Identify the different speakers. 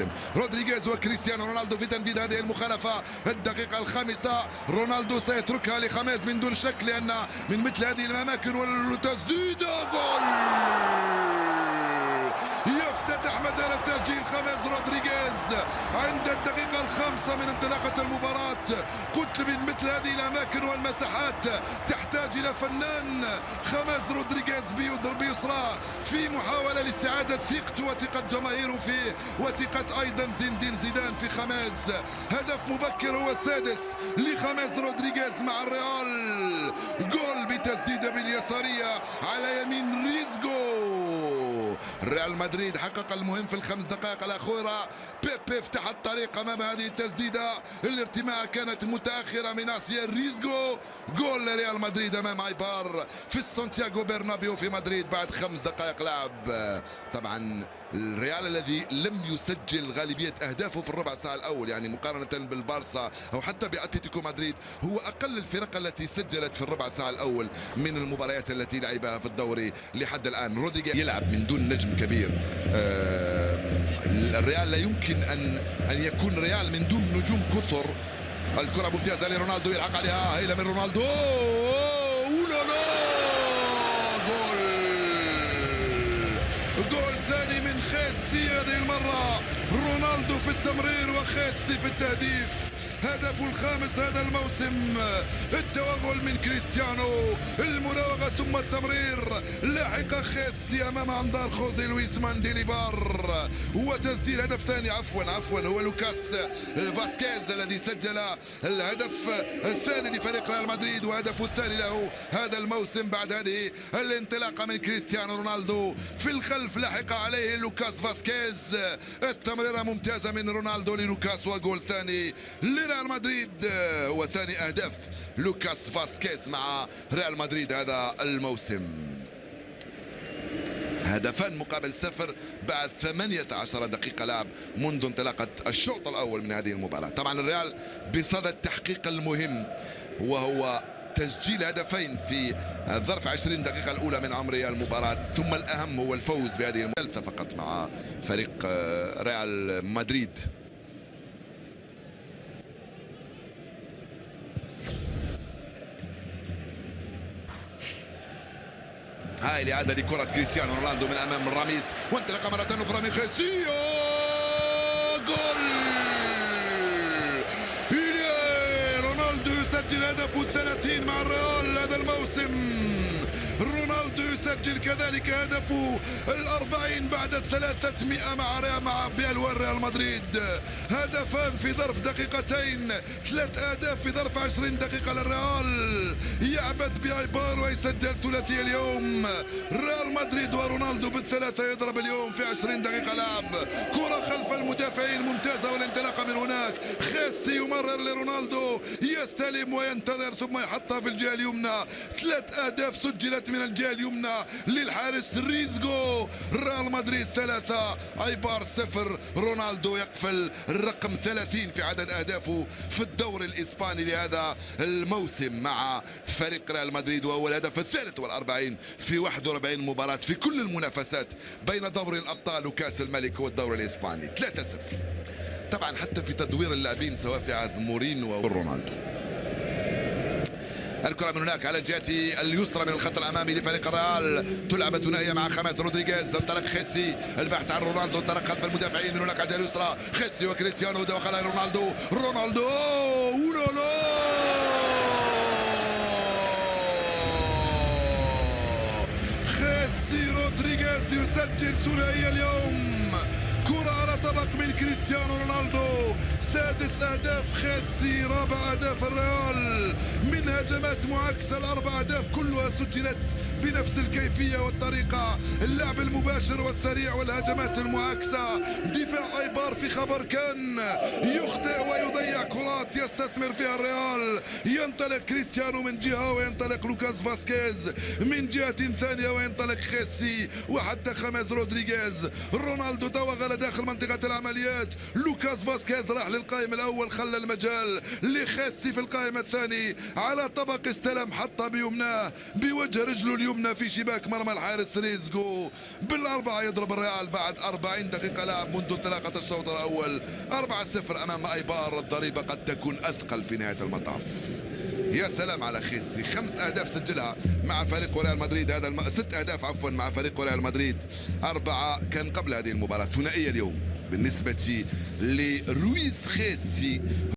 Speaker 1: الموسم. رودريغيز وكريستيانو رونالدو في تنفيذ هذه المخالفة. الدقيقة الخامسة رونالدو سيتركها لخاميز من دون شك، لأن من مثل هذه الأماكن والتسديدة جول يفتتح مجال التسجيل خاميز رودريغيز عند الدقيقة الخامسة من انطلاقة المباراة. قلت من مثل هذه الأماكن والمساحات تحتاج إلى فنان. خاميز رودريغيز بيسرى في محاولة لاستعادة ثقته وثقة جماهيره فيه وثقة أيضا زين الدين زيدان في خاميز. هدف مبكر هو السادس لخاميز رودريغيز مع الريال. جول بتسديدة باليسارية على يمين ريزغو. ريال مدريد حقق المهم في الخمس دقائق الأخيرة. بيبي فتح الطريق أمام هذه التسديدة. الارتماء كانت متأخرة من آسيا ريزغو. جول لريال مدريد أمام ايبار في سانتياغو برنابيو في مدريد بعد 5 دقائق لعب. طبعا الريال الذي لم يسجل غالبية أهدافه في الربع ساعة الأول، يعني مقارنة بالبارسا أو حتى بأتلتيكو مدريد، هو أقل الفرق التي سجلت في الربع ساعة الأول من المباريات التي لعبها في الدوري لحد الآن. روديجر يلعب من دون نجم كبير. الريال لا يمكن أن يكون ريال من دون نجوم كثر. الكرة ممتازة لرونالدو، يلحق عليها هيلة من رونالدو. لا جول ثاني من خيسي هذه المرة. رونالدو في التمرير وخيسي في التهديف. هدفه الخامس هذا الموسم. التوغل من كريستيانو، المراوغة ثم التمرير. لاحق خيسي امام انظار خوزي لويس مانديليبار. وتسجيل هدف ثاني عفوا هو لوكاس فاسكيز الذي سجل الهدف الثاني لفريق ريال مدريد وهدفه الثاني له هذا الموسم بعد هذه الانطلاقة من كريستيانو رونالدو. في الخلف لاحق عليه لوكاس فاسكيز. التمريرة ممتازة من رونالدو للوكاس وجول ثاني ريال مدريد. وثاني اهداف لوكاس فاسكيز مع ريال مدريد هذا الموسم. هدفان مقابل 0 بعد 18 دقيقة لعب منذ انطلاقة الشوط الأول من هذه المباراة. طبعا الريال بصدد التحقيق المهم وهو تسجيل هدفين في ظرف 20 دقيقة الأولى من عمر المباراة، ثم الأهم هو الفوز بهذه الثالثة فقط مع فريق ريال مدريد. هاي الإعادة لكرة كريستيانو رونالدو من أمام راميس، وانطلق مرة أخرى من خيسي. جول! رونالدو يسجل هدفه 30 مع الريال هذا الموسم. رونالدو يسجل كذلك هدفه 40 بعد 300 مع بألوان ريال مدريد. هدفان في ظرف دقيقتين، 3 أهداف في ظرف 20 دقيقة للريال. يعبث بايبار ويسجل ثلاثي اليوم. ريال مدريد ورونالدو بالثلاثة يضرب اليوم في 20 دقيقة لعب. كرة خلف المدافعين ممتازة والانطلاقة من هناك. خيسي يمرر لرونالدو، يستلم وينتظر ثم يحطها في الجهة اليمنى. 3 أهداف سجلت من الجهة اليمنى للحارس ريزغو. ريال مدريد 3 ايبار 0. رونالدو يقفل الرقم 30 في عدد اهدافه في الدوري الاسباني لهذا الموسم مع فريق ريال مدريد، وهو الهدف الثالث والأربعين في 41 مباراة في كل المنافسات بين دوري الابطال وكاس الملك والدوري الاسباني. 3-0. طبعا حتى في تدوير اللاعبين سواء في عهد مورينيو ورونالدو. الكرة من هناك على الجهة اليسرى من الخط الأمامي لفريق الريال، تلعب ثنائية مع خاميز رودريغيز. انطلق خيسي، البحث عن رونالدو، انطلق خلف المدافعين من هناك على الجهة اليسرى. خيسي وكريستيانو دخل رونالدو خيسي رودريغيز يسجل ثنائية اليوم. كرة على طبق من كريستيانو رونالدو. 6 أهداف خيسي، 4 أهداف الريال من هجمات معاكسة. ال4 أهداف كلها سجلت بنفس الكيفية والطريقة. اللعب المباشر والسريع والهجمات المعاكسة. دفاع ايبار في خبر كان يخطئ ويضيع كرات يستثمر فيها الريال. ينطلق كريستيانو من جهة وينطلق لوكاس فاسكيز من جهة ثانية وينطلق خيسي وحتى خاميز رودريغيز. رونالدو توغل داخل منطقة العمليات. لوكاس فاسكيز راح للقائم الأول، خلى المجال لخيسي في القائم الثاني. على طبق استلم، حطها بيمناه بوجه رجله اليمنى في شباك مرمى الحارس ريزغو. بالأربعة يضرب الريال بعد 40 دقيقة لعب منذ انطلاقة الشوط الأول 4-0 أمام أيبار. الضريبة قد تكون أثقل في نهاية المطاف. يا سلام على خيسي، 5 أهداف سجلها مع فريق ريال مدريد. 6 أهداف عفوا مع فريق ريال مدريد، 4 كان قبل هذه المباراة. ثنائية اليوم بالنسبة لرويز خيسي.